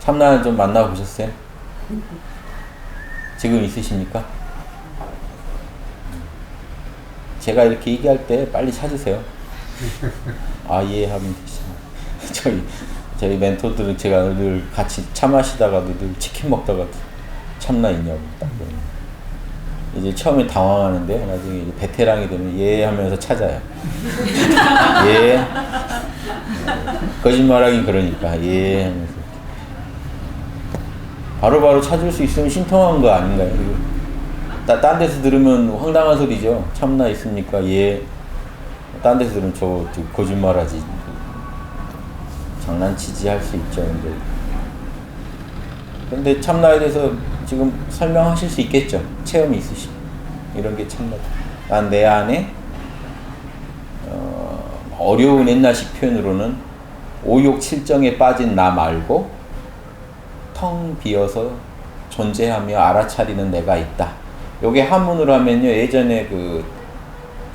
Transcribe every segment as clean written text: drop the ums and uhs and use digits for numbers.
참나는 좀 만나보셨어요? 지금 있으십니까? 제가 이렇게 얘기할 때 빨리 찾으세요. 아, 예, 하면 되시죠. 저희 멘토들은 제가 늘 같이 차 마시다가도 늘 치킨 먹다가 참나 있냐고 딱 그러면. 이제 처음에 당황하는데 나중에 이제 베테랑이 되면 예 하면서 찾아요. 예. 거짓말하긴 그러니까 예 하면서. 바로바로 찾을 수 있으면 신통한 거 아닌가요? 딴 데서 들으면 황당한 소리죠. 참나 있습니까? 예. 딴 데서 들으면 저 거짓말하지. 장난치지 할 수 있죠. 근데 참나에 대해서 지금 설명하실 수 있겠죠. 체험이 있으시면. 이런 게 참나다. 난 내 안에 어려운 옛날식 표현으로는 오욕칠정에 빠진 나 말고 텅 비어서 존재하며 알아차리는 내가 있다. 요게 한문으로 하면요. 예전에 그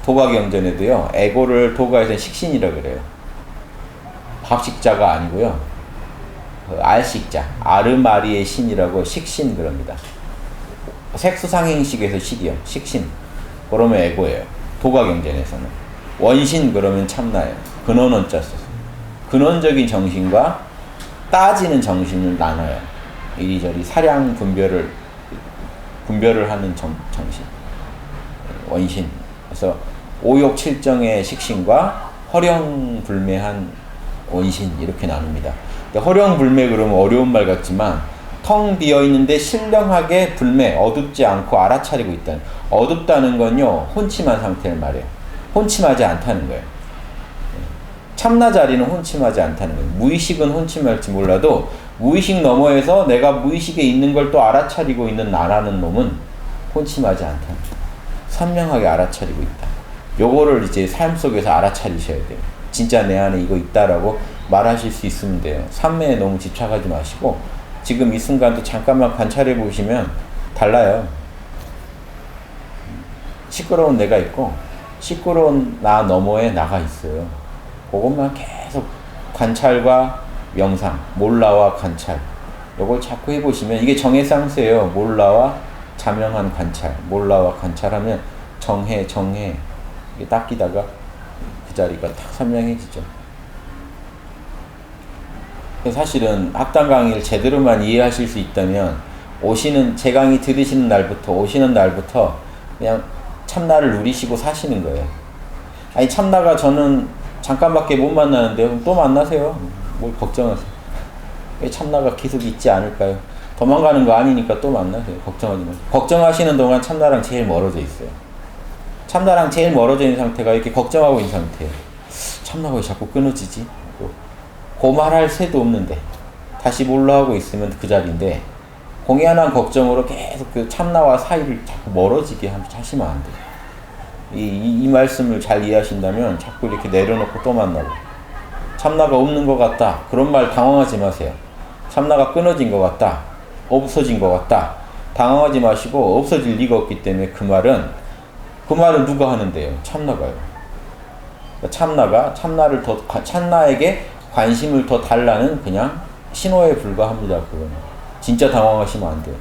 도가경전에도요. 에고를 도가에서는 식신이라 그래요. 밥식자가 아니고요. 그 알식자, 아르마리의 신이라고 식신 그럽니다. 색수상행식에서 식이요. 식신. 그러면 에고예요. 도가경전에서는. 원신 그러면 참나예요. 근원원자 써서. 근원적인 정신과 따지는 정신을 나눠요. 이리저리 사량 분별을 하는 정신. 원신. 그래서 오욕칠정의 식신과 허령불매한 원신 이렇게 나눕니다. 허령불매 그러면 어려운 말 같지만 텅 비어있는데 신령하게 불매, 어둡지 않고 알아차리고 있다는. 어둡다는 건요 혼침한 상태를 말해요. 혼침하지 않다는 거예요. 참나 자리는 혼침하지 않다는 거예요. 무의식은 혼침할지 몰라도 무의식 너머에서 내가 무의식에 있는 걸 또 알아차리고 있는 나라는 놈은 혼침하지 않다는 거예요. 선명하게 알아차리고 있다. 요거를 이제 삶 속에서 알아차리셔야 돼요. 진짜 내 안에 이거 있다라고 말하실 수 있으면 돼요. 삼매에 너무 집착하지 마시고 지금 이 순간도 잠깐만 관찰해 보시면 달라요. 시끄러운 내가 있고 시끄러운 나 너머에 나가 있어요. 그것만 계속 관찰과 명상, 몰라와 관찰 요걸 자꾸 해보시면 이게 정해상수예요. 몰라와 자명한 관찰, 몰라와 관찰하면 정해 이게 딱 끼다가 그 자리가 딱 선명해지죠. 사실은 학당 강의를 제대로만 이해하실 수 있다면 제 강의 들으시는 날부터 오시는 날부터 그냥 참나를 누리시고 사시는 거예요. 아니 참나가 저는 잠깐밖에 못 만나는데요. 또 만나세요. 뭘 걱정하세요. 왜 참나가 계속 있지 않을까요? 도망가는 거 아니니까 또 만나세요. 걱정하지 마세요. 걱정하시는 동안 참나랑 제일 멀어져 있어요. 참나랑 제일 멀어져 있는 상태가 이렇게 걱정하고 있는 상태예요. 참나가 왜 자꾸 끊어지지? 고말할 새도 없는데 다시 몰라 하고 있으면 그 자리인데 공연한 걱정으로 계속 그 참나와 사이를 자꾸 멀어지게 하시면 안 돼요. 이 말씀을 잘 이해하신다면 자꾸 이렇게 내려놓고 또 만나고 참나가 없는 것 같다. 그런 말 당황하지 마세요. 참나가 끊어진 것 같다. 없어진 것 같다. 당황하지 마시고 없어질 리가 없기 때문에 그 말은 누가 하는데요? 참나가요. 참나에게 관심을 더 달라는 그냥 신호에 불과합니다. 그거는. 진짜 당황하시면 안 돼요.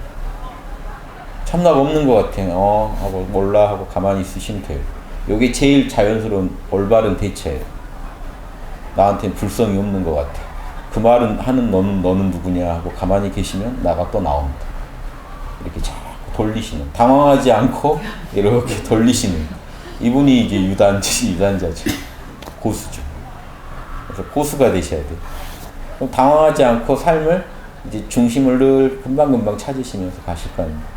참나가 없는 것 같아. 하고 몰라 하고 가만히 있으시면 돼요. 이게 제일 자연스러운 올바른 대처예요. 나한테는 불성이 없는 것 같아. 그 말은 하는 너는 누구냐 하고 가만히 계시면 나가 또 나옵니다. 이렇게 자꾸 돌리시는. 당황하지 않고 이렇게 돌리시는. 이분이 이제 유단자죠. 고수죠. 그래서 고수가 되셔야 돼요. 그럼 당황하지 않고 삶을 이제 중심을 늘 금방금방 찾으시면서 가실 거 아닙니까?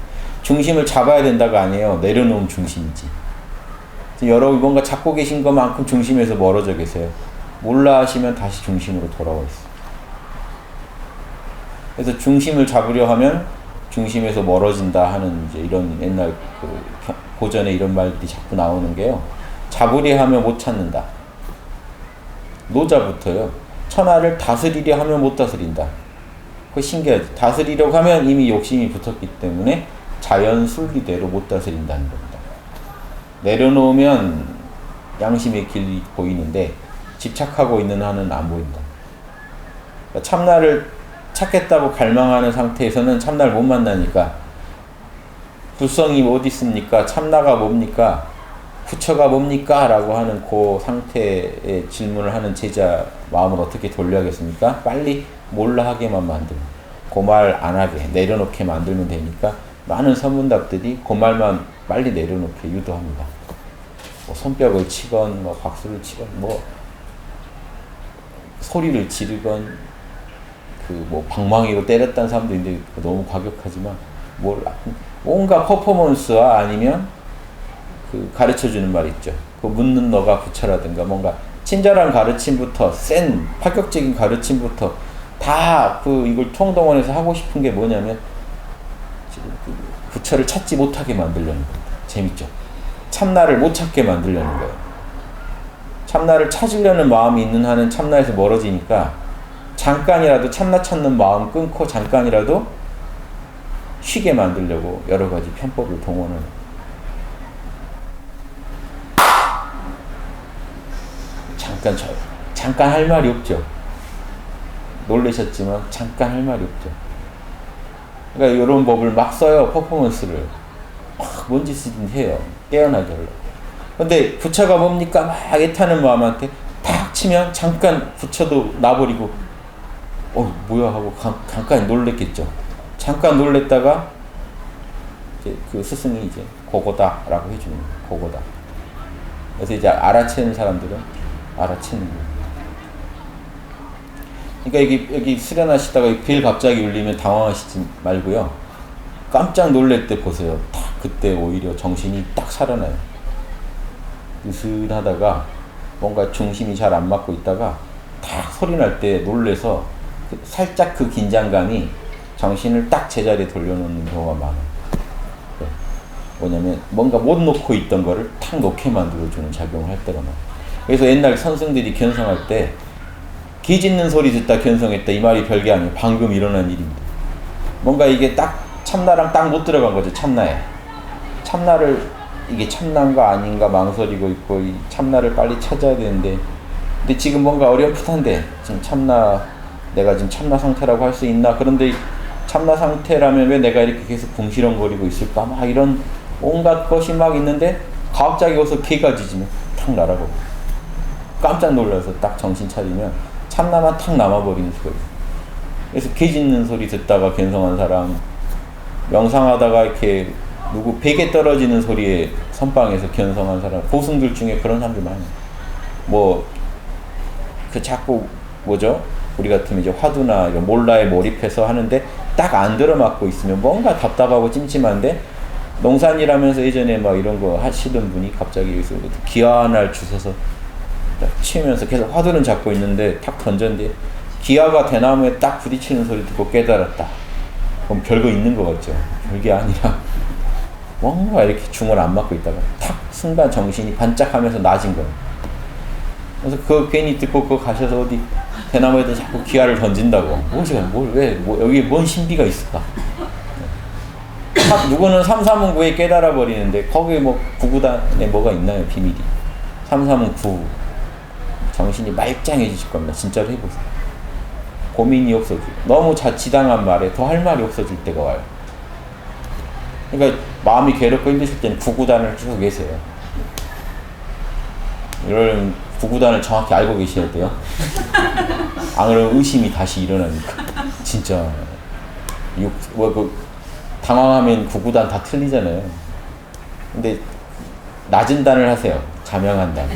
중심을 잡아야 된다가 아니에요. 내려놓은 중심이지. 여러분 뭔가 잡고 계신 것만큼 중심에서 멀어져 계세요. 몰라 하시면 다시 중심으로 돌아와 있어요. 그래서 중심을 잡으려 하면 중심에서 멀어진다 하는 이제 이런 옛날 고전에 이런 말들이 자꾸 나오는 게요. 잡으려 하면 못 찾는다. 노자부터요. 천하를 다스리려 하면 못 다스린다. 그거 신기하죠. 다스리려고 하면 이미 욕심이 붙었기 때문에 자연 순리대로 못 다스린다는 겁니다. 내려놓으면 양심의 길이 보이는데 집착하고 있는 한은 안 보인다. 그러니까 참나를 찾겠다고 갈망하는 상태에서는 참나를 못 만나니까 불성이 어디 있습니까? 참나가 뭡니까? 부처가 뭡니까? 라고 하는 그 상태의 질문을 하는 제자 마음을 어떻게 돌려야겠습니까? 빨리 몰라 하게만 만들고 그 말 안 하게 내려놓게 만들면 되니까 많은 선문답들이 그 말만 빨리 내려놓게 유도합니다. 뭐 손뼉을 치건 뭐 박수를 치건 뭐 소리를 지르건 그 뭐 방망이로 때렸다는 사람도 있는데 너무 과격하지만 뭔가 퍼포먼스와 아니면 그 가르쳐주는 말 있죠. 그 묻는 너가 부처라든가 뭔가 친절한 가르침부터 센 파격적인 가르침부터 다 그 이걸 총동원해서 하고 싶은 게 뭐냐면 지금 그 부처를 찾지 못하게 만들려는 겁니다. 재밌죠? 참나를 못 찾게 만들려는 거예요. 참나를 찾으려는 마음이 있는 한은 참나에서 멀어지니까 잠깐이라도 참나 찾는 마음 끊고 잠깐이라도 쉬게 만들려고 여러 가지 편법을 동원하는. 잠깐 할 말이 없죠. 놀라셨지만 잠깐 할 말이 없죠. 그러니까 이런 법을 막 써요. 퍼포먼스를 뭔 짓이든 해요. 깨어나게 하려고. 근데 부처가 뭡니까? 막 애타는 마음한테 탁 치면 잠깐 부처도 놔버리고 뭐야 하고 잠깐 놀랬겠죠. 잠깐 놀랬다가 이제 그 스승이 이제 그거다라고 해주는 거예요. 그거다. 그래서 이제 알아채는 사람들은 알아채는 거예요. 그러니까 여기 수련하시다가 벨 갑자기 울리면 당황하시지 말고요. 깜짝 놀랄 때 보세요. 딱 그때 오히려 정신이 딱 살아나요. 으스하다가 뭔가 중심이 잘 안 맞고 있다가 딱 소리 날 때 놀래서 살짝 그 긴장감이 정신을 딱 제자리에 돌려놓는 경우가 많아요. 네. 뭐냐면 뭔가 못 놓고 있던 거를 탁 놓게 만들어주는 작용을 할 때가 많아요. 그래서 옛날 선생들이 견성할 때 기 짖는 소리 듣다 견성했다 이 말이 별게 아니에요. 방금 일어난 일입니다. 뭔가 이게 딱 참나랑 딱 못 들어간 거죠. 참나에. 참나를 이게 참나인가 아닌가 망설이고 있고 이 참나를 빨리 찾아야 되는데 근데 지금 뭔가 어렴풋한데 지금 참나 내가 지금 참나 상태라고 할 수 있나? 그런데 참나 상태라면 왜 내가 이렇게 계속 궁시렁거리고 있을까? 막 이런 온갖 것이 막 있는데 갑자기 어서 개가 짖으면 탁 날아가고 깜짝 놀라서 딱 정신 차리면 참나만 탁 남아버리는 소리. 그래서 개 짖는 소리 듣다가 견성한 사람 명상하다가 이렇게 누구 베개 떨어지는 소리에 선방에서 견성한 사람 고승들 중에 그런 사람들 많아요. 뭐 그 자꾸 뭐죠? 우리 같으면 이제 화두나 이런 몰라에 몰입해서 하는데 딱 안 들어맞고 있으면 뭔가 답답하고 찜찜한데 농산이라면서 예전에 막 이런 거 하시던 분이 갑자기 여기서 기아날 주워서 치면서 계속 화두는 잡고 있는데 탁 던졌는데 기아가 대나무에 딱 부딪히는 소리 듣고 깨달았다. 그럼 별거 있는 것 같죠? 별게 아니라 뭔가 이렇게 중을 안 맞고 있다가 탁 순간 정신이 반짝하면서 낮은 거예요. 그래서 그거 괜히 듣고 그거 가셔서 어디 대나무에다 자꾸 기아를 던진다고. 여기 뭔 신비가 있을까? 누구는 삼사문구에 깨달아 버리는데 거기에 뭐 구구단에 뭐가 있나요? 비밀이. 삼사문구 정신이 말짱해지실 겁니다. 진짜로 해보세요. 고민이 없어지고 너무 자치당한 말에 더 할 말이 없어질 때가 와요. 그러니까 마음이 괴롭고 힘드실 때는 구구단을 쭉 계세요. 이런 구구단을 정확히 알고 계셔야 돼요. 안 그러면 의심이 다시 일어나니까. 진짜 당황하면 구구단 다 틀리잖아요. 근데 낮은 단을 하세요. 자명한 단.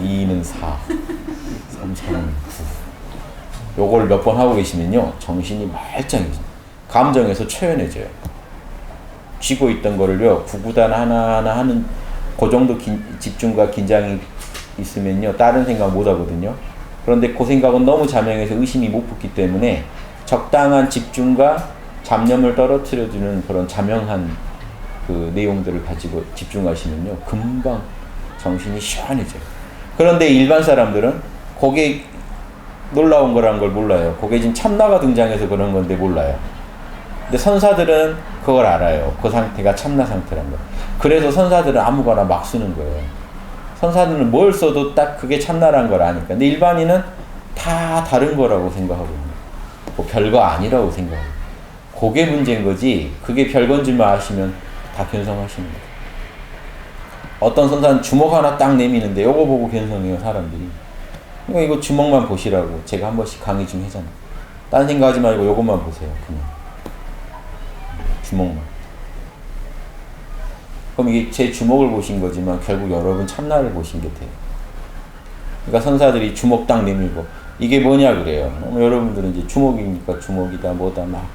2는 4, 3, 4는 9. 요걸 몇 번 하고 계시면요. 정신이 말짱해져요. 감정에서 초연해져요. 쥐고 있던 거를요. 구구단 하나하나 하는 그 정도 집중과 긴장이 있으면요. 다른 생각 못 하거든요. 그런데 그 생각은 너무 자명해서 의심이 못 붙기 때문에 적당한 집중과 잡념을 떨어뜨려주는 그런 자명한 그 내용들을 가지고 집중하시면요. 금방 정신이 시원해져요. 그런데 일반 사람들은 그게 놀라운 거라는 걸 몰라요. 그게 지금 참나가 등장해서 그런 건데 몰라요. 근데 선사들은 그걸 알아요. 그 상태가 참나 상태란 거. 그래서 선사들은 아무거나 막 쓰는 거예요. 선사들은 뭘 써도 딱 그게 참나란 걸 아니까. 근데 일반인은 다 다른 거라고 생각하고 있는 거예요. 뭐 별거 아니라고 생각해요. 그게 문제인 거지, 그게 별건 줄만 아시면 다 견성하시는 거예요. 어떤 선사는 주먹 하나 딱 내미는데 요거 보고 견성해요, 사람들이. 그러니까 이거 주먹만 보시라고 제가 한 번씩 강의 좀 하잖아. 딴 생각하지 말고 요것만 보세요, 그냥. 주먹만. 그럼 이게 제 주먹을 보신 거지만 결국 여러분 참나를 보신 게 돼요. 그러니까 선사들이 주먹 딱 내밀고 이게 뭐냐 그래요. 여러분들은 이제 주먹이니까 주먹이다 뭐다 막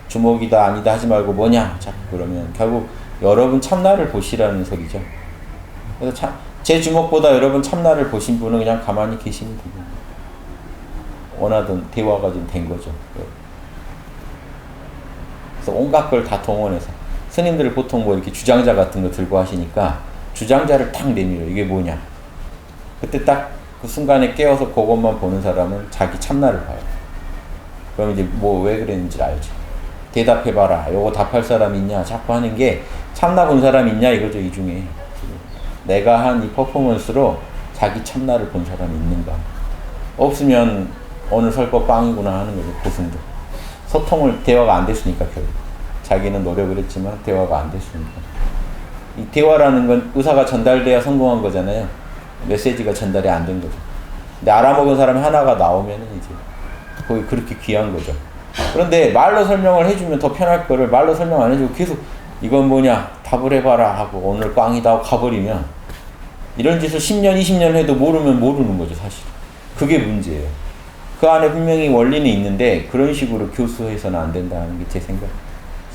주먹이다 아니다 하지 말고 뭐냐 자꾸 그러면 결국 여러분 참나를 보시라는 소리죠. 그래서 제 주먹보다 여러분 참나를 보신 분은 그냥 가만히 계시면 됩니다. 원하던 대화가 좀 된 거죠. 그래서 온갖 걸 다 동원해서 스님들 보통 뭐 이렇게 주장자 같은 거 들고 하시니까 주장자를 탁 내밀어. 이게 뭐냐. 그때 딱 그 순간에 깨어서 그것만 보는 사람은 자기 참나를 봐요. 그럼 이제 뭐 왜 그랬는지 알죠. 대답해봐라. 요거 답할 사람 있냐. 자꾸 하는 게 참나 본 사람 있냐 이거죠. 이 중에 내가 한 이 퍼포먼스로 자기 참나를 본 사람이 있는가. 없으면 오늘 설 거 빵이구나 하는 거죠. 고승도 소통을 대화가 안 됐으니까 결국 자기는 노력을 했지만 대화가 안 됐으니까. 이 대화라는 건 의사가 전달돼야 성공한 거잖아요. 메시지가 전달이 안 된 거죠. 근데 알아먹은 사람이 하나가 나오면은 이제 거의 그렇게 귀한 거죠. 그런데 말로 설명을 해주면 더 편할 거를 말로 설명 안 해주고 계속 이건 뭐냐 답을 해봐라 하고 오늘 꽝이다 하고 가버리면 이런 짓을 10년 20년 해도 모르면 모르는 거죠. 사실 그게 문제예요. 그 안에 분명히 원리는 있는데 그런 식으로 교수해서는 안 된다는 게 제 생각.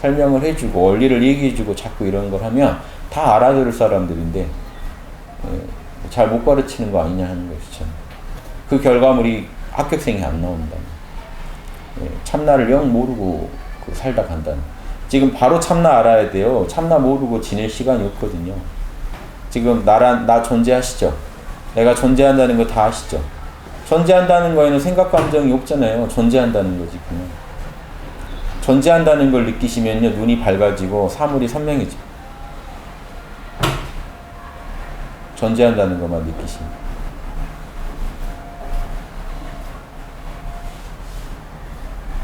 설명을 해주고 원리를 얘기해주고 자꾸 이런 걸 하면 다 알아들을 사람들인데 잘 못 가르치는 거 아니냐 하는 것이죠. 그 결과물이 합격생이 안 나온다. 참나를 영 모르고 살다 간다는. 지금 바로 참나 알아야 돼요. 참나 모르고 지낼 시간이 없거든요. 지금 나 존재하시죠? 내가 존재한다는 거 다 아시죠? 존재한다는 거에는 생각 감정이 없잖아요. 존재한다는 거지 그냥. 존재한다는 걸 느끼시면요 눈이 밝아지고 사물이 선명해져. 존재한다는 것만 느끼시면.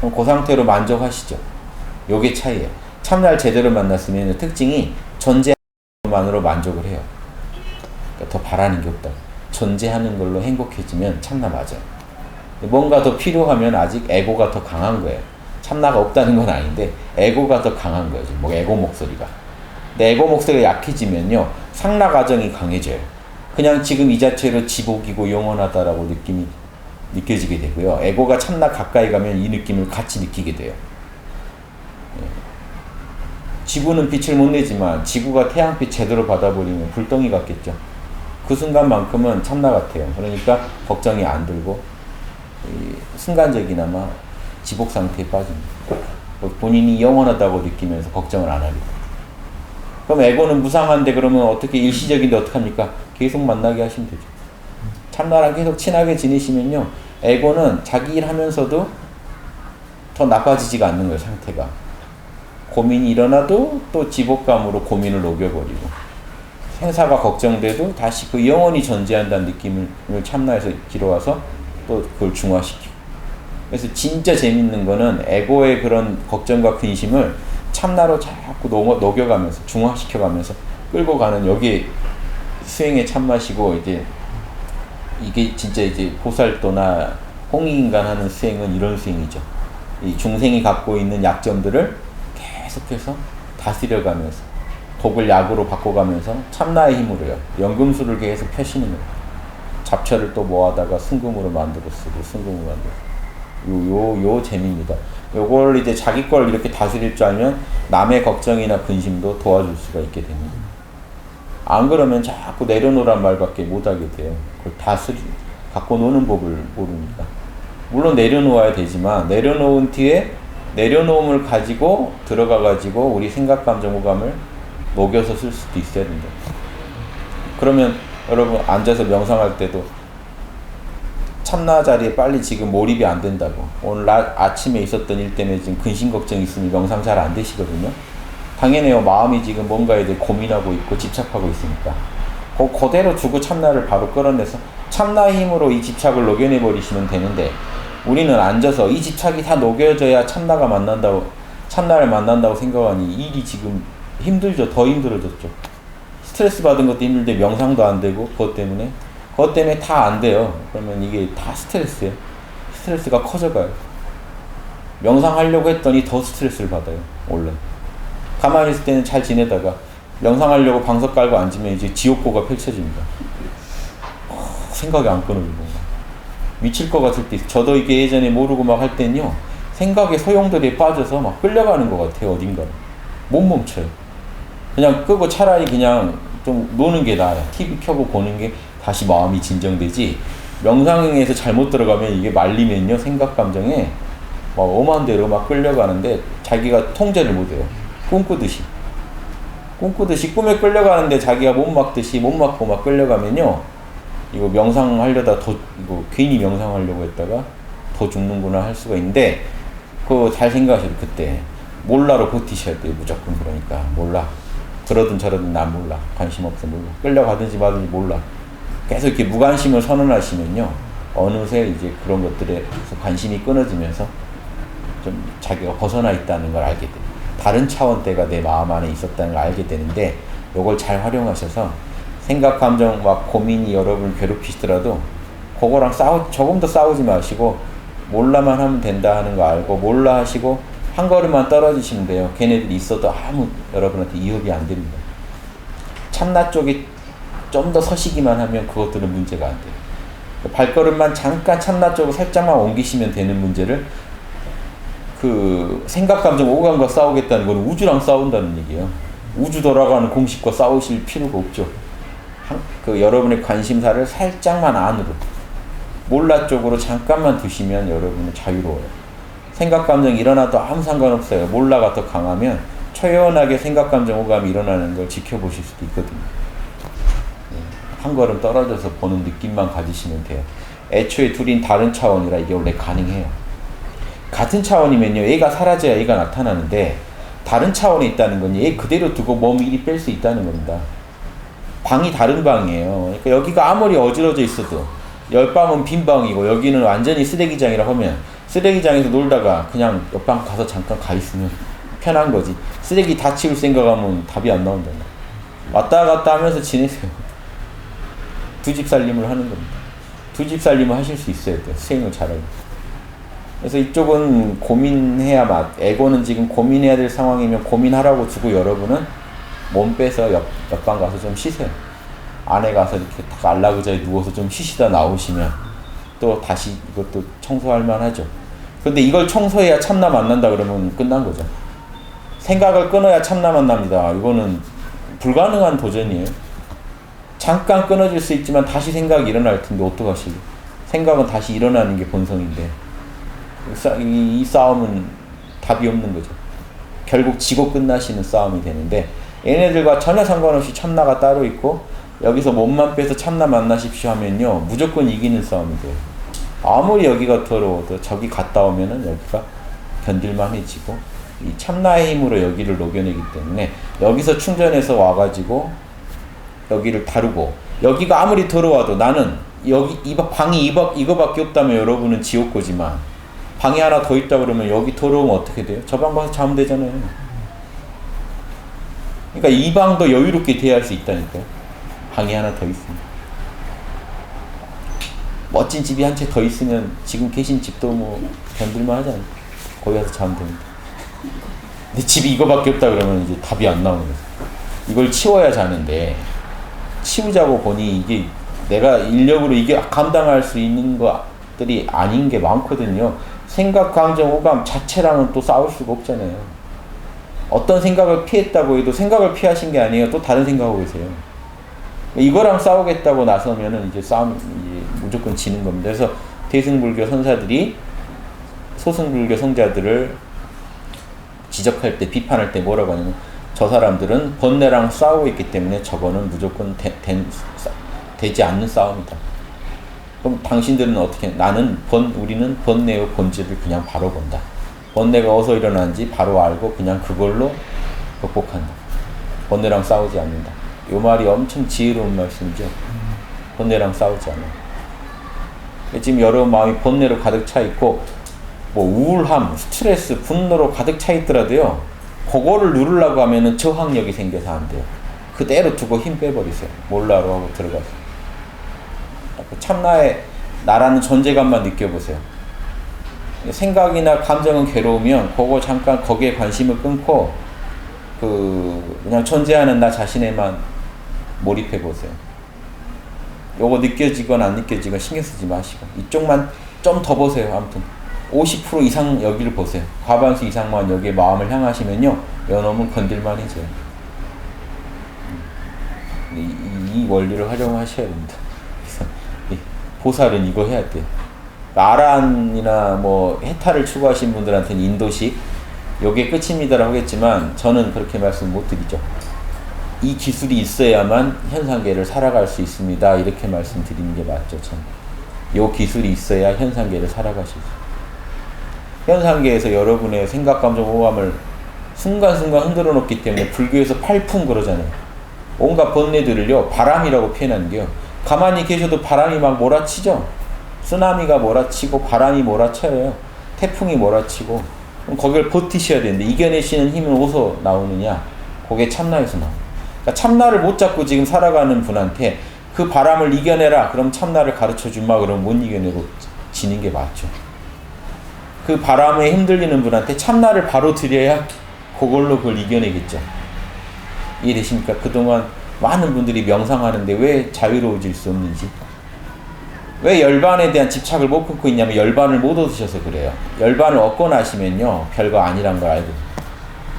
그럼 그 상태로 만족하시죠. 요게 차이예요. 참나를 제대로 만났으면 특징이 존재하는 것만으로 만족을 해요. 그러니까 더 바라는 게 없다. 존재하는 걸로 행복해지면 참나 맞아요. 뭔가 더 필요하면 아직 에고가 더 강한 거예요. 참나가 없다는 건 아닌데 에고가 더 강한 거예요. 뭐 에고 목소리가. 근데 에고 목소리가 약해지면요 상나 과정이 강해져요. 그냥 지금 이 자체로 지복이고 영원하다라고 느낌이 느껴지게 되고요. 에고가 참나 가까이 가면 이 느낌을 같이 느끼게 돼요. 지구는 빛을 못 내지만 지구가 태양빛 제대로 받아버리면 불덩이 같겠죠. 그 순간만큼은 참나 같아요. 그러니까 걱정이 안 들고 순간적이나마 지복 상태에 빠집니다. 본인이 영원하다고 느끼면서 걱정을 안 하게 돼요. 그럼 에고는 무상한데 그러면 어떻게 일시적인데 어떡합니까? 계속 만나게 하시면 되죠. 참나랑 계속 친하게 지내시면요 에고는 자기 일 하면서도 더 나빠지지가 않는 거예요. 상태가. 고민이 일어나도 또 지복감으로 고민을 녹여버리고 생사가 걱정돼도 다시 그 영원히 존재한다는 느낌을 참나에서 길어와서 또 그걸 중화시키고. 그래서 진짜 재밌는 거는 에고의 그런 걱정과 근심을 참나로 자꾸 녹여가면서 중화시켜가면서 끌고 가는 여기 수행의 참맛이고 이게 진짜 이제 보살도나 홍익인간 하는 수행은 이런 수행이죠. 이 중생이 갖고 있는 약점들을 계속해서 다스려가면서 독을 약으로 바꿔가면서 참나의 힘으로요. 연금술을 계속 펴시는 거예요. 잡초를 또 모아다가 순금으로 만들어 쓰고 순금으로 만들어. 요 재미입니다. 요걸 이제 자기 걸 이렇게 다스릴 줄 알면 남의 걱정이나 근심도 도와줄 수가 있게 됩니다. 안 그러면 자꾸 내려놓으란 말밖에 못하게 돼요. 그걸 갖고 노는 법을 모르니까. 물론 내려놓아야 되지만 내려놓은 뒤에 내려놓음을 가지고 들어가가지고 우리 생각, 감정, 오감을 녹여서 쓸 수도 있어야 된다. 그러면 여러분 앉아서 명상할 때도 참나 자리에 빨리 지금 몰입이 안 된다고. 오늘 아침에 있었던 일 때문에 지금 근심 걱정이 있으니 명상 잘 안 되시거든요. 당연해요. 마음이 지금 뭔가에 대해 고민하고 있고 집착하고 있으니까. 그대로 두고 참나를 바로 끌어내서 참나의 힘으로 이 집착을 녹여내 버리시면 되는데 우리는 앉아서 이 집착이 다 녹여져야 참나를 만난다고 생각하니 일이 지금 힘들죠. 더 힘들어졌죠. 스트레스 받은 것도 힘들데 명상도 안 되고 그것 때문에 다 안 돼요. 그러면 이게 다 스트레스예요. 스트레스가 커져가요. 명상하려고 했더니 더 스트레스를 받아요. 원래 가만히 있을 때는 잘 지내다가 명상하려고 방석 깔고 앉으면 이제 지옥고가 펼쳐집니다. 생각이 안 끊어지고 미칠 것 같을 때 저도 이게 예전에 모르고 막 할 때는요 생각의 소용돌이에 빠져서 막 끌려가는 것 같아요. 어딘가로 못 멈춰요. 그냥 끄고 차라리 그냥 좀 노는 게 나아요. TV 켜고 보는 게 다시 마음이 진정되지. 명상에서 잘못 들어가면 이게 말리면요 생각 감정에 막 엄한 대로 막 끌려가는데 자기가 통제를 못해요. 꿈꾸듯이 꿈에 끌려가는데 자기가 못 막고 막 끌려가면요 이거 명상하려다 이거 괜히 명상하려고 했다가 더 죽는구나 할 수가 있는데 그거 잘 생각하셔도 그때 몰라로 버티셔야 돼요. 무조건. 그러니까 몰라. 그러든 저러든 난 몰라. 관심 없어. 몰라. 끌려가든지 마든지 몰라. 계속 이렇게 무관심을 선언하시면요 어느새 이제 그런 것들에 관심이 끊어지면서 좀 자기가 벗어나 있다는 걸 알게 돼요. 다른 차원대가 내 마음 안에 있었다는 걸 알게 되는데 요걸 잘 활용하셔서 생각, 감정, 막 고민이 여러분을 괴롭히시더라도 그거랑 조금 더 싸우지 마시고 몰라만 하면 된다 하는 거 알고 몰라 하시고 한 걸음만 떨어지시면 돼요. 걔네들이 있어도 아무 여러분한테 위협이 안 됩니다. 참나 쪽이 좀 더 서시기만 하면 그것들은 문제가 안 돼요. 발걸음만 잠깐 참나 쪽으로 살짝만 옮기시면 되는 문제를 그 생각, 감정, 오감과 싸우겠다는 건 우주랑 싸운다는 얘기예요. 우주 돌아가는 공식과 싸우실 필요가 없죠. 그 여러분의 관심사를 살짝만 안으로 몰라 쪽으로 잠깐만 두시면 여러분은 자유로워요. 생각, 감정이 일어나도 아무 상관없어요. 몰라가 더 강하면 초연하게 생각, 감정, 오감이 일어나는 걸 지켜보실 수도 있거든요. 한 걸음 떨어져서 보는 느낌만 가지시면 돼요. 애초에 둘인 다른 차원이라 이게 원래 가능해요. 같은 차원이면요 얘가 사라져야 얘가 나타나는데 다른 차원에 있다는 건 얘 그대로 두고 몸 이리 뺄 수 있다는 겁니다. 방이 다른 방이에요. 그러니까 여기가 아무리 어지러져 있어도 옆방은 빈 방이고 여기는 완전히 쓰레기장이라 하면 쓰레기장에서 놀다가 그냥 옆방 가서 잠깐 가 있으면 편한 거지. 쓰레기 다 치울 생각하면 답이 안 나온다. 왔다 갔다 하면서 지내세요. 두 집 살림을 하는 겁니다. 두 집 살림을 하실 수 있어야 돼요. 수행을 잘하고. 그래서 이쪽은 고민해야 에고는 지금 고민해야 될 상황이면 고민하라고 두고 여러분은 몸 빼서 옆방 가서 좀 쉬세요. 안에 가서 이렇게 딱 안락의자에 누워서 좀 쉬시다 나오시면 또 다시 이것도 청소할 만하죠. 근데 이걸 청소해야 참나 만난다 그러면 끝난 거죠. 생각을 끊어야 참나 만납니다. 이거는 불가능한 도전이에요. 잠깐 끊어질 수 있지만 다시 생각이 일어날 텐데 어떡하시고. 생각은 다시 일어나는 게 본성인데 이 싸움은 답이 없는 거죠. 결국 지고 끝나시는 싸움이 되는데 얘네들과 전혀 상관없이 참나가 따로 있고 여기서 몸만 빼서 참나 만나십시오 하면요 무조건 이기는 싸움이 돼요. 아무리 여기가 더러워도 저기 갔다 오면은 여기가 견딜만해지고 이 참나의 힘으로 여기를 녹여내기 때문에 여기서 충전해서 와가지고 여기를 다루고 여기가 아무리 더러워도 나는 여기 방이 이거밖에 없다면 여러분은 지옥고지만 방이 하나 더 있다 그러면 여기 더러우면 어떻게 돼요? 저 방 가서 자면 되잖아요. 그러니까 이 방도 여유롭게 대할 수 있다니까요. 방이 하나 더 있으면. 멋진 집이 한 채 더 있으면 지금 계신 집도 뭐 견딜만 하지 않아요? 거기 가서 자면 됩니다. 근데 집이 이거밖에 없다 그러면 이제 답이 안 나오는 거죠. 이걸 치워야 자는데 치우자고 보니 이게 내가 인력으로 이게 감당할 수 있는 것들이 아닌 게 많거든요. 생각, 감정, 오감 자체랑은 또 싸울 수가 없잖아요. 어떤 생각을 피했다고 해도 생각을 피하신 게 아니에요. 또 다른 생각하고 계세요. 이거랑 싸우겠다고 나서면은 이제 싸움 이제 무조건 지는 겁니다. 그래서 대승불교 선사들이 소승불교 성자들을 지적할 때 비판할 때 뭐라고 하냐면 저 사람들은 번뇌랑 싸우고 있기 때문에 저거는 무조건 되지 않는 싸움이다. 그럼 당신들은 어떻게 우리는 번뇌의 본질을 그냥 바로 본다. 번뇌가 어디서 일어나는지 바로 알고 그냥 그걸로 극복한다. 번뇌랑 싸우지 않는다. 이 말이 엄청 지혜로운 말씀이죠. 번뇌랑 싸우지 않아. 지금 여러분 마음이 번뇌로 가득 차 있고 뭐 우울함, 스트레스, 분노로 가득 차 있더라도요. 그거를 누르려고 하면은 저항력이 생겨서 안 돼요. 그대로 두고 힘 빼버리세요. 몰라로 하고 들어가세요. 참나의 나라는 존재감만 느껴보세요. 생각이나 감정은 괴로우면 그거 잠깐 거기에 관심을 끊고 그냥 존재하는 나 자신에만 몰입해 보세요. 요거 느껴지건 안 느껴지건 신경 쓰지 마시고 이쪽만 좀 더 보세요. 아무튼 50% 이상 여기를 보세요. 과반수 이상만 여기에 마음을 향하시면요. 요놈은 건들만해져요. 이 원리를 활용하셔야 됩니다. 그래서 보살은 이거 해야 돼요. 아란이나 뭐 해탈을 추구하신 분들한테는 인도식 요게 끝입니다라고 하겠지만 저는 그렇게 말씀 못 드리죠. 이 기술이 있어야만 현상계를 살아갈 수 있습니다. 이렇게 말씀드리는 게 맞죠. 저는. 요 기술이 있어야 현상계를 살아갈 수 있어요. 현상계에서 여러분의 생각, 감정, 오감을 순간순간 흔들어 놓기 때문에 불교에서 팔풍 그러잖아요. 온갖 번뇌들을요 바람이라고 표현하는 게요. 가만히 계셔도 바람이 막 몰아치죠. 쓰나미가 몰아치고 바람이 몰아쳐요. 태풍이 몰아치고 그럼 거기를 버티셔야 되는데 이겨내시는 힘은 어디서 나오느냐? 그게 참나에서 나옵니다. 그러니까 참나를 못 잡고 지금 살아가는 분한테 그 바람을 이겨내라. 그럼 참나를 가르쳐주마. 그러면 못 이겨내고 지는 게 맞죠. 그 바람에 흔들리는 분한테 참나를 바로 드려야 그걸로 그걸 이겨내겠죠. 이해되십니까? 그동안 많은 분들이 명상하는데 왜 자유로워질 수 없는지, 왜 열반에 대한 집착을 못 끊고 있냐면 열반을 못 얻으셔서 그래요. 열반을 얻고 나시면요 별거 아니란 걸 알고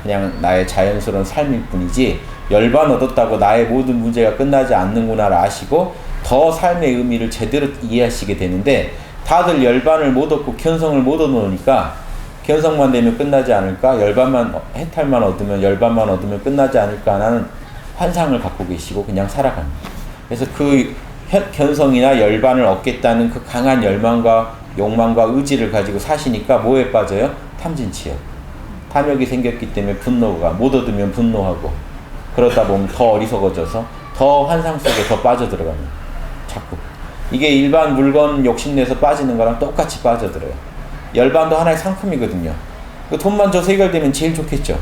그냥 나의 자연스러운 삶일 뿐이지 열반 얻었다고 나의 모든 문제가 끝나지 않는구나를 아시고 더 삶의 의미를 제대로 이해하시게 되는데 다들 열반을 못 얻고 견성을 못 얻으니까 견성만 되면 끝나지 않을까? 열반만 해탈만 얻으면 열반만 얻으면 끝나지 않을까? 라는 환상을 갖고 계시고 그냥 살아갑니다. 그래서 그 견성이나 열반을 얻겠다는 그 강한 열망과 욕망과 의지를 가지고 사시니까 뭐에 빠져요? 탐진치요. 탐욕이 생겼기 때문에 분노가 못 얻으면 분노하고 그러다 보면 더 어리석어져서 더 환상 속에 더 빠져들어갑니다. 자꾸. 이게 일반 물건 욕심내서 빠지는 거랑 똑같이 빠져들어요. 열반도 하나의 상품이거든요. 돈만 줘서 해결되면 제일 좋겠죠.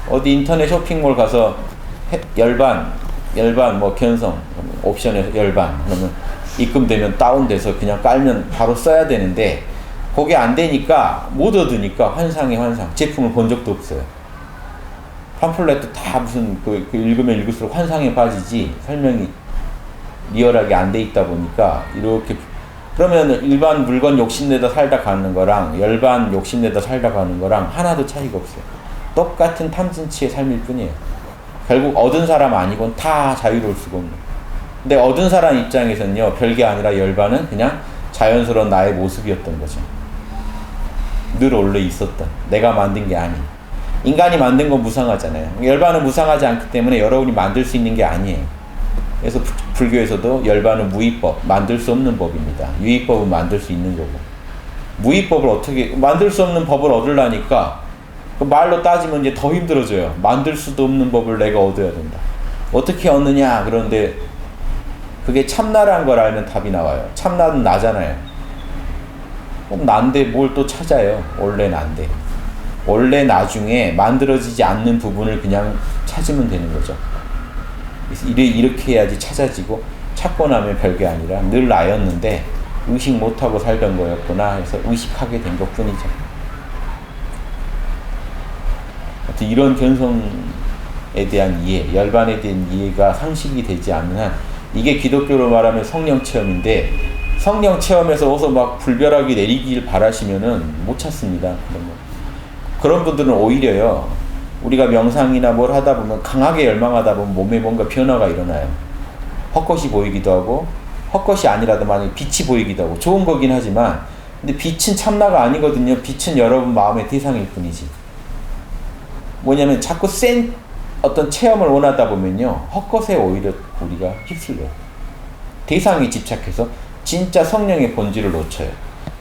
어디 인터넷 쇼핑몰 가서 열반 뭐 견성 옵션에 열반 그러면 입금되면 다운돼서 그냥 깔면 바로 써야 되는데 그게 안 되니까 못 얻으니까 환상의 환상. 제품을 본 적도 없어요. 팜플렛도 다 무슨 그 읽으면 읽을수록 환상에 빠지지 설명이 리얼하게 안 돼 있다 보니까 이렇게 그러면 일반 물건 욕심내다 살다 가는 거랑 열반 욕심내다 살다 가는 거랑 하나도 차이가 없어요. 똑같은 탐진치의 삶일 뿐이에요. 결국 얻은 사람 아니곤 다 자유로울 수가 없는. 근데 얻은 사람 입장에서는요 별게 아니라 열반은 그냥 자연스러운 나의 모습이었던 거죠. 늘 원래 있었던 내가 만든 게 아닌. 인간이 만든 건 무상하잖아요. 열반은 무상하지 않기 때문에 여러분이 만들 수 있는 게 아니에요. 그래서 불교에서도 열반은 무위법, 만들 수 없는 법입니다. 유의법은 만들 수 있는 거고. 무위법을 어떻게 만들 수 없는 법을 얻으려니까 그 말로 따지면 이제 더 힘들어져요. 만들 수도 없는 법을 내가 얻어야 된다. 어떻게 얻느냐? 그런데 그게 참나란 걸 알면 답이 나와요. 참나는 나잖아요. 그럼 난데 뭘 또 찾아요? 원래 난데. 원래 나중에 만들어지지 않는 부분을 그냥 찾으면 되는 거죠. 이렇게 해야지 찾아지고 찾고 나면 별게 아니라 늘 나였는데 의식 못하고 살던 거였구나 해서 의식하게 된 것 뿐이죠. 하여튼 이런 견성에 대한 이해, 열반에 대한 이해가 상식이 되지 않는 한 이게 기독교로 말하면 성령 체험인데 성령 체험에서 어서 막 불벼락이 내리길 바라시면은 못 찾습니다. 그런 분들은 오히려요. 우리가 명상이나 뭘 하다 보면 강하게 열망하다 보면 몸에 뭔가 변화가 일어나요. 헛것이 보이기도 하고 헛것이 아니라도 만약에 빛이 보이기도 하고 좋은 거긴 하지만 근데 빛은 참나가 아니거든요. 빛은 여러분 마음의 대상일 뿐이지. 뭐냐면 자꾸 센 어떤 체험을 원하다 보면요. 헛것에 오히려 우리가 휩쓸려요. 대상에 집착해서 진짜 성령의 본질을 놓쳐요.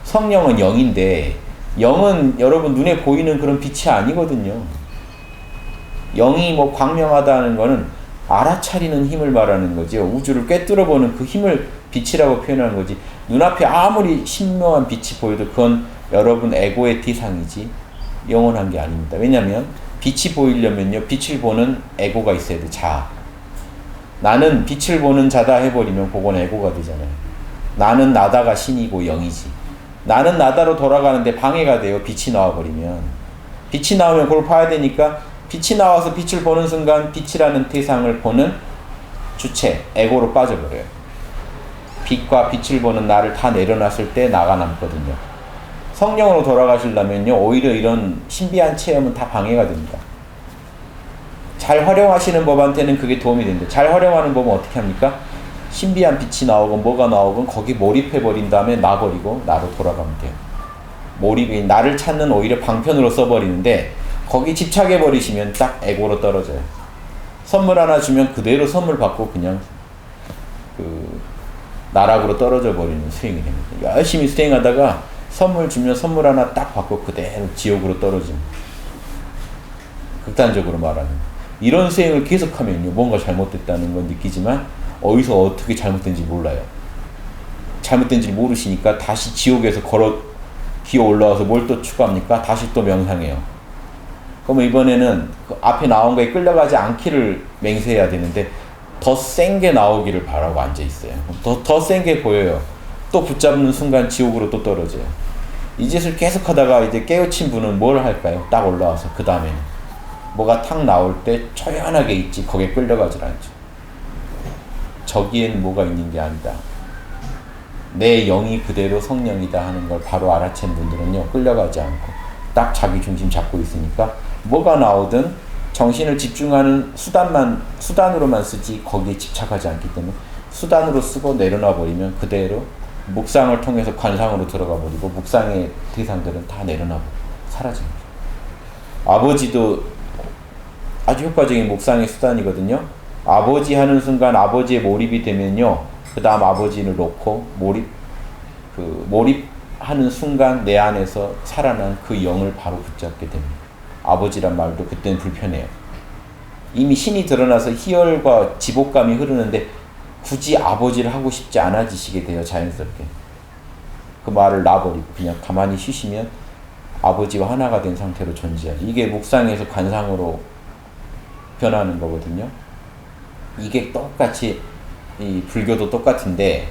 성령은 영인데 영은 여러분 눈에 보이는 그런 빛이 아니거든요. 영이 뭐 광명하다는 거는 알아차리는 힘을 말하는 거죠. 우주를 꿰뚫어보는 그 힘을 빛이라고 표현하는 거지. 눈앞에 아무리 신묘한 빛이 보여도 그건 여러분 에고의 대상이지 영원한 게 아닙니다. 왜냐하면 빛이 보이려면요, 빛을 보는 에고가 있어야 돼. 자아. 나는 빛을 보는 자다 해버리면 그건 에고가 되잖아요. 나는 나다가 신이고 영이지. 나는 나다로 돌아가는데 방해가 돼요. 빛이 나와버리면. 빛이 나오면 그걸 봐야 되니까 빛이 나와서 빛을 보는 순간 빛이라는 대상을 보는 주체, 에고로 빠져버려요. 빛과 빛을 보는 나를 다 내려놨을 때 나가 남거든요. 성령으로 돌아가시려면요, 오히려 이런 신비한 체험은 다 방해가 됩니다. 잘 활용하시는 법한테는 그게 도움이 됩니다. 잘 활용하는 법은 어떻게 합니까? 신비한 빛이 나오건 뭐가 나오건 거기 몰입해버린 다음에 놔버리고 나로 돌아가면 돼요. 몰입이 나를 찾는 오히려 방편으로 써버리는데 거기 집착해버리시면 딱 에고로 떨어져요. 선물 하나 주면 그대로 선물 받고 그냥 나락으로 떨어져 버리는 수행이 됩니다. 열심히 수행하다가 선물 주면 선물 하나 딱 받고 그대로 지옥으로 떨어지는, 극단적으로 말하는 이런 수행을 계속하면요, 뭔가 잘못됐다는 건 느끼지만 어디서 어떻게 잘못된지 몰라요. 잘못된지 모르시니까 다시 지옥에서 기어 올라와서 뭘 또 추구합니까? 다시 또 명상해요. 그러면 이번에는 그 앞에 나온 거에 끌려가지 않기를 맹세해야 되는데 더 센 게 나오기를 바라고 앉아있어요. 더 센 게 보여요. 또 붙잡는 순간 지옥으로 또 떨어져요. 이 짓을 계속 하다가 이제 깨우친 분은 뭘 할까요? 딱 올라와서 그 다음에는 뭐가 탁 나올 때 초연하게 있지 거기에 끌려가질 않죠. 저기엔 뭐가 있는 게 아니다. 내 영이 그대로 성령이다 하는 걸 바로 알아챈 분들은요, 끌려가지 않고 딱 자기 중심 잡고 있으니까 뭐가 나오든 정신을 집중하는 수단으로만 쓰지 거기에 집착하지 않기 때문에 수단으로 쓰고 내려놔 버리면 그대로 묵상을 통해서 관상으로 들어가 버리고 묵상의 대상들은 다 내려놔 버리고 사라집니다. 아버지도 아주 효과적인 묵상의 수단이거든요. 아버지 하는 순간 아버지에 몰입이 되면요, 그 다음 아버지를 놓고 몰입하는 순간 내 안에서 살아난 그 영을 바로 붙잡게 됩니다. 아버지란 말도 그때는 불편해요. 이미 신이 드러나서 희열과 지복감이 흐르는데 굳이 아버지를 하고 싶지 않아지시게 돼요. 자연스럽게. 그 말을 놔버리고 그냥 가만히 쉬시면 아버지와 하나가 된 상태로 존재하죠. 이게 묵상에서 관상으로 변하는 거거든요. 이게 똑같이 이 불교도 똑같은데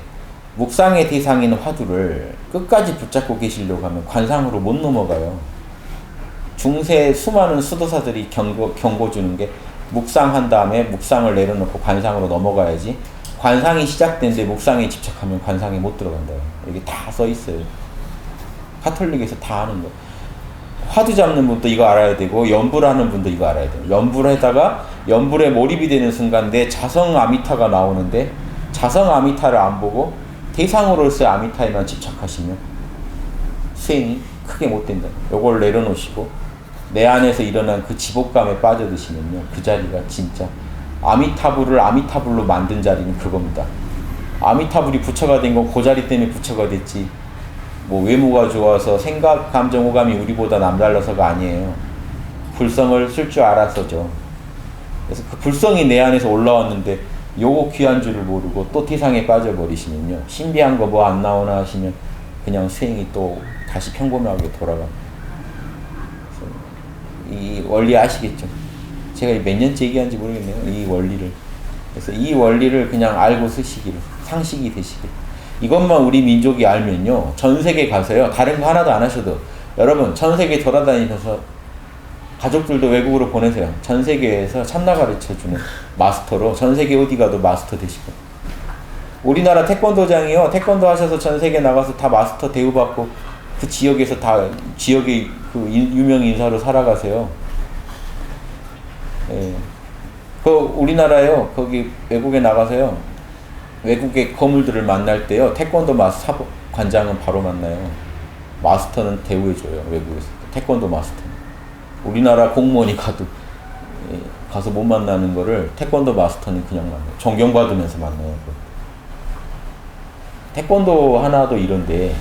묵상의 대상인 화두를 끝까지 붙잡고 계시려고 하면 관상으로 못 넘어가요. 중세 수많은 수도사들이 경고 주는 게 묵상한 다음에 묵상을 내려놓고 관상으로 넘어가야지, 관상이 시작된데 묵상에 집착하면 관상에 못 들어간다. 이게 다 써 있어요. 카톨릭에서 다 아는 거. 화두 잡는 분도 이거 알아야 되고 연불 하는 분도 이거 알아야 돼요. 연불 하다가 연불에 몰입이 되는 순간 내 자성 아미타가 나오는데 자성 아미타를 안 보고 대상으로서의 아미타에만 집착하시면 수행이 크게 못 된다. 요걸 내려놓으시고 내 안에서 일어난 그 지복감에 빠져드시면요, 그 자리가 진짜 아미타불을 아미타불로 만든 자리는 그겁니다. 아미타불이 부처가 된 건 그 자리 때문에 부처가 됐지, 뭐 외모가 좋아서 생각, 감정, 오감이 우리보다 남달라서가 아니에요. 불성을 쓸 줄 알아서죠. 그래서 그 불성이 내 안에서 올라왔는데 요거 귀한 줄을 모르고 또 태상에 빠져버리시면요, 신비한 거 뭐 안 나오나 하시면 그냥 수행이 또 다시 평범하게 돌아가. 이 원리 아시겠죠? 제가 몇 년째 얘기하는지 모르겠네요. 이 원리를. 그래서 이 원리를 그냥 알고 쓰시기를, 상식이 되시길. 이것만 우리 민족이 알면요, 전 세계 가서요, 다른 거 하나도 안 하셔도, 여러분 전 세계 돌아다니셔서 가족들도 외국으로 보내세요. 전 세계에서 참나 가르쳐주는 마스터로 전 세계 어디 가도 마스터 되시고, 우리나라 태권도장이요, 태권도 하셔서 전 세계 나가서 다 마스터 대우받고 그 지역에서 다 지역의 그 유명 인사로 살아가세요. 예. 그 우리나라요, 거기 외국에 나가서요, 외국의 거물들을 만날 때요, 태권도 마스터 관장은 바로 만나요. 마스터는 대우해줘요. 외국에서 태권도 마스터. 우리나라 공무원이 가서 못 만나는 거를 태권도 마스터는 그냥 만나요. 존경받으면서 만나요. 태권도 하나도 이런데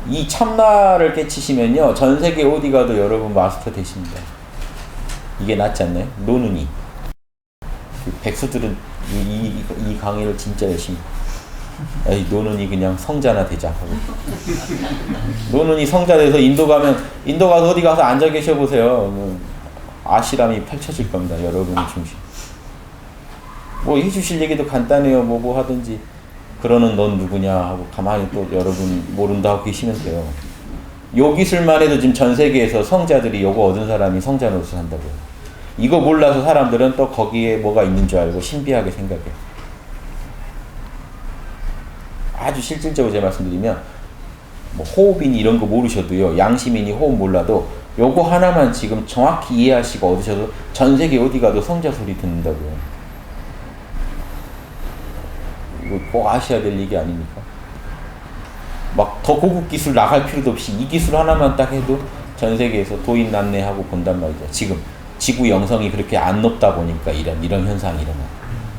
이 참나를 깨치시면요, 전 세계 어디 가도 여러분 마스터 되십니다. 이게 낫지 않나요? 노는이. 백수들은 이 강의를 진짜 열심히. 에이, 노는이 그냥 성자나 되자 하고. 노는이 성자 돼서 인도 가면, 인도 가서 어디 가서 앉아 계셔 보세요. 아시람이 펼쳐질 겁니다. 여러분의 중심. 뭐 해주실 얘기도 간단해요. 뭐 하든지. 그러는 넌 누구냐 하고 가만히 또 여러분 모른다 하고 계시면 돼요. 요 기술만 해도 지금 전 세계에서 성자들이 요거 얻은 사람이 성자 노릇을 한다고요. 이거 몰라서 사람들은 또 거기에 뭐가 있는 줄 알고 신비하게 생각해요. 아주 실질적으로 제가 말씀드리면 뭐 호흡이니 이런 거 모르셔도요. 양심이니 호흡 몰라도 요거 하나만 지금 정확히 이해하시고 얻으셔도 전 세계 어디 가도 성자 소리 듣는다고요. 이거 꼭 아셔야 될 얘기 아닙니까? 막 더 고급 기술 나갈 필요도 없이 이 기술 하나만 딱 해도 전 세계에서 도인 난내하고 본단 말이죠. 지금 지구 영성이 그렇게 안 높다 보니까 이런 현상이 일어나.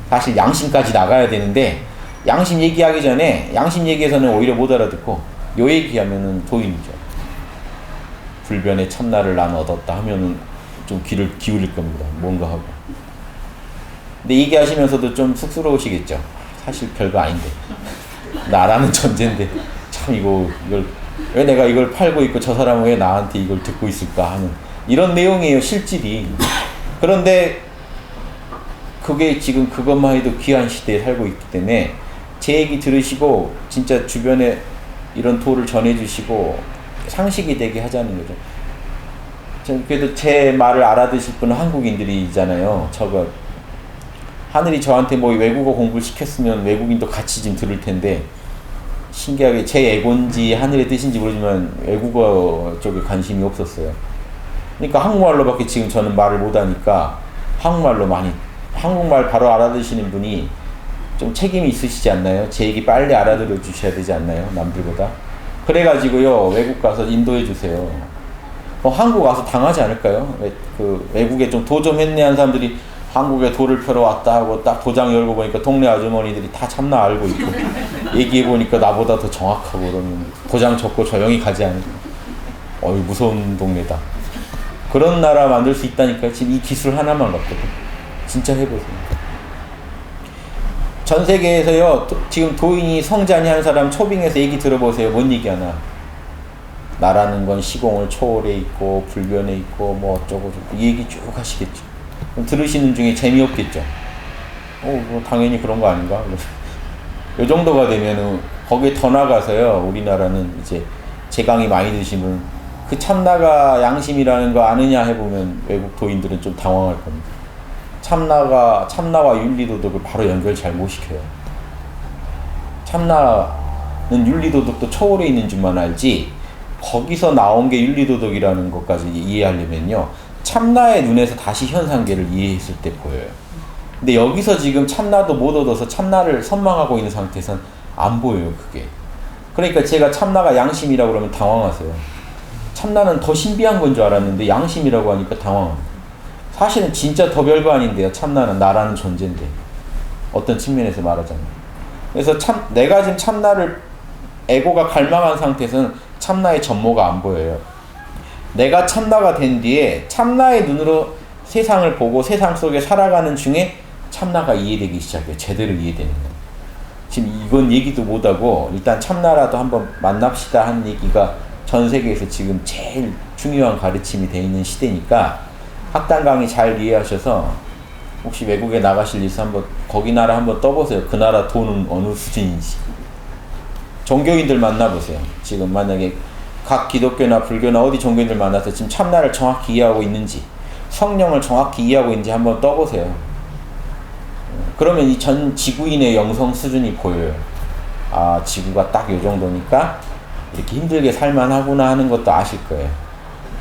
사실 양심까지 나가야 되는데 양심 얘기하기 전에 양심 얘기에서는 오히려 못 알아듣고 요 얘기하면은 도인이죠. 불변의 참나를 난 얻었다 하면은 좀 귀를 기울일 겁니다. 뭔가 하고. 근데 얘기하시면서도 좀 쑥스러우시겠죠. 사실 별거 아닌데. 나라는 존재인데 참 이걸 왜 내가 이걸 팔고 있고 저 사람은 왜 나한테 이걸 듣고 있을까 하는 이런 내용이에요. 실질이. 그런데 그게 지금 그것만 해도 귀한 시대에 살고 있기 때문에 제 얘기 들으시고 진짜 주변에 이런 도를 전해주시고 상식이 되게 하자는 거죠. 그래도 제 말을 알아듣실 분은 한국인들이잖아요. 저거 하늘이 저한테 뭐 외국어 공부를 시켰으면 외국인도 같이 지금 들을 텐데 신기하게 제 애고인지 하늘의 뜻인지 모르지만 외국어 쪽에 관심이 없었어요. 그러니까 한국말로밖에 지금 저는 말을 못하니까 한국말로 많이 한국말 바로 알아듣시는 분이 좀 책임이 있으시지 않나요? 제 얘기 빨리 알아들어 주셔야 되지 않나요? 남들보다. 그래가지고요 외국 가서 인도해 주세요. 한국 와서 당하지 않을까요? 그 외국에 좀 도 좀 했네 한 사람들이 한국에 도를 펴러 왔다 하고 딱 도장 열고 보니까 동네 아주머니들이 다 참나 알고 있고 얘기해 보니까 나보다 더 정확하고 그러면 도장 접고 조용히 가지 않을까. 어이 무서운 동네다. 그런 나라 만들 수 있다니까요. 지금 이 기술 하나만 갖고도. 진짜 해보세요. 전 세계에서요 지금 도인이 성자니 하는 사람 초빙해서 얘기 들어보세요. 뭔 얘기하나. 나라는 건 시공을 초월해 있고 불변해 있고 뭐 어쩌고 저쩌고 이 얘기 쭉 하시겠죠. 그럼 들으시는 중에 재미없겠죠. 뭐 당연히 그런 거 아닌가? 요 정도가 되면은 거기에 더 나가서요. 우리나라는 이제 제강이 많이 드시면 그 참나가 양심이라는 거 아느냐 해보면 외국 도인들은 좀 당황할 겁니다. 참나와 윤리도덕을 바로 연결 잘 못 시켜요. 참나는 윤리도덕도 초월해 있는 줄만 알지 거기서 나온 게 윤리도덕이라는 것까지 이해하려면요. 참나의 눈에서 다시 현상계를 이해했을 때 보여요. 근데 여기서 지금 참나도 못 얻어서 참나를 선망하고 있는 상태에서는 안 보여요. 그게. 그러니까 제가 참나가 양심이라고 그러면 당황하세요. 참나는 더 신비한 건 줄 알았는데 양심이라고 하니까 당황합니다. 사실은 진짜 더 별거 아닌데요. 참나는 나라는 존재인데 어떤 측면에서 말하자면 그래서 내가 지금 참나를 에고가 갈망한 상태에서는 참나의 전모가 안 보여요. 내가 참나가 된 뒤에 참나의 눈으로 세상을 보고 세상 속에 살아가는 중에 참나가 이해되기 시작해요. 제대로 이해되는 거예요. 지금 이건 얘기도 못하고 일단 참나라도 한번 만납시다 하는 얘기가 전 세계에서 지금 제일 중요한 가르침이 되어 있는 시대니까 학당 강의 잘 이해하셔서 혹시 외국에 나가실 일 있으면 한번 거기 나라 한번 떠보세요. 그 나라 돈은 어느 수준인지. 종교인들 만나보세요. 지금 만약에 각 기독교나 불교나 어디 종교인들 만나서 지금 참나를 정확히 이해하고 있는지 성령을 정확히 이해하고 있는지 한번 떠보세요. 그러면 이 전 지구인의 영성 수준이 보여요. 아 지구가 딱 요 정도니까 이렇게 힘들게 살만하구나 하는 것도 아실 거예요.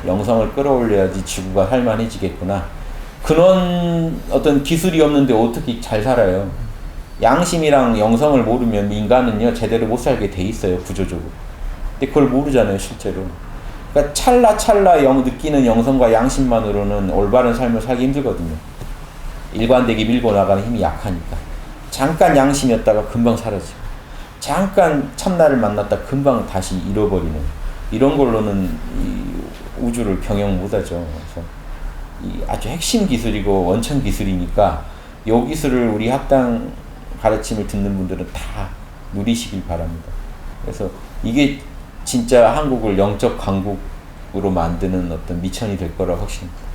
영성을 끌어올려야지 지구가 살만해지겠구나. 그런 어떤 기술이 없는데 어떻게 잘 살아요. 양심이랑 영성을 모르면 인간은요 제대로 못 살게 돼 있어요. 구조적으로. 근데 그걸 모르잖아요 실제로. 그러니까 찰나찰나 느끼는 영성과 양심만으로는 올바른 삶을 살기 힘들거든요. 일관되게 밀고 나가는 힘이 약하니까. 잠깐 양심이었다가 금방 사라지고 잠깐 참나를 만났다 금방 다시 잃어버리는 이런 걸로는 이 우주를 경영 못하죠. 그래서 이 아주 핵심 기술이고 원천 기술이니까 이 기술을 우리 합당 가르침을 듣는 분들은 다 누리시길 바랍니다. 그래서 이게 진짜 한국을 영적 강국으로 만드는 어떤 미천이 될 거라 확신합니다.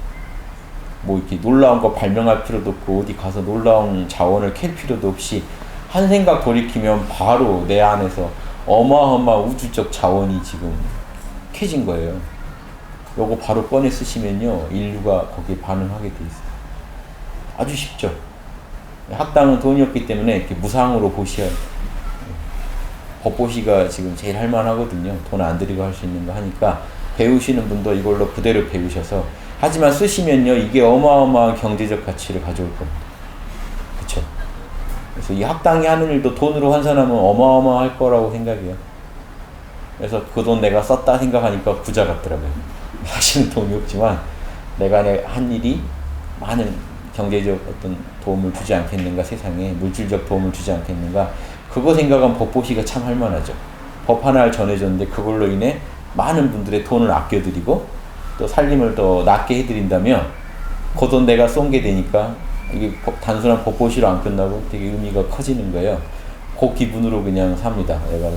뭐 이렇게 놀라운 거 발명할 필요도 없고 어디 가서 놀라운 자원을 캘 필요도 없이 한 생각 돌이키면 바로 내 안에서 어마어마한 우주적 자원이 지금 캐진 거예요. 요거 바로 꺼내 쓰시면요 인류가 거기에 반응하게 돼 있어요. 아주 쉽죠. 학당은 돈이 없기 때문에 이렇게 무상으로 보셔야 돼요. 법보시가 지금 제일 할만하거든요. 돈 안 들이고 할 수 있는 거 하니까 배우시는 분도 이걸로 그대로 배우셔서 하지만 쓰시면요 이게 어마어마한 경제적 가치를 가져올 겁니다. 그쵸? 그래서 이 학당이 하는 일도 돈으로 환산하면 어마어마할 거라고 생각해요. 그래서 그 돈 내가 썼다 생각하니까 부자 같더라고요. 사실은 돈이 없지만 내가 한 일이 많은 경제적 어떤 도움을 주지 않겠는가, 세상에 물질적 도움을 주지 않겠는가, 그거 생각하면 법보시가 참 할만하죠. 법 하나를 전해줬는데 그걸로 인해 많은 분들의 돈을 아껴드리고 또 살림을 더 낫게 해드린다면 그 돈 내가 쏜 게 되니까 이게 단순한 법보시로 안 끝나고 되게 의미가 커지는 거예요. 그 기분으로 그냥 삽니다. 내가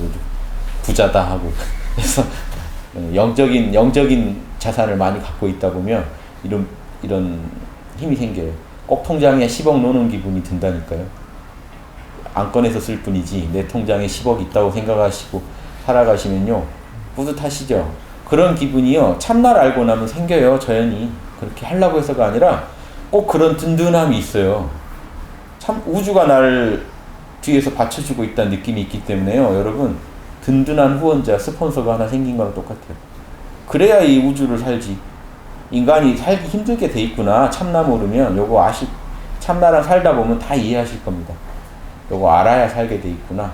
부자다 하고. 그래서 영적인 자산을 많이 갖고 있다 보면 이런 힘이 생겨요. 꼭 통장에 10억 놓는 기분이 든다니까요. 안 꺼내서 쓸 뿐이지 내 통장에 10억 있다고 생각하시고 살아가시면요 뿌듯하시죠. 그런 기분이요 참나를 알고 나면 생겨요. 저연히 그렇게 하려고 해서가 아니라 꼭 그런 든든함이 있어요. 참 우주가 나를 뒤에서 받쳐주고 있다는 느낌이 있기 때문에요. 여러분 든든한 후원자, 스폰서가 하나 생긴 거랑 똑같아요. 그래야 이 우주를 살지. 인간이 살기 힘들게 돼 있구나. 참나 모르면 요거 참나랑 살다 보면 다 이해하실 겁니다. 요거 알아야 살게 돼 있구나.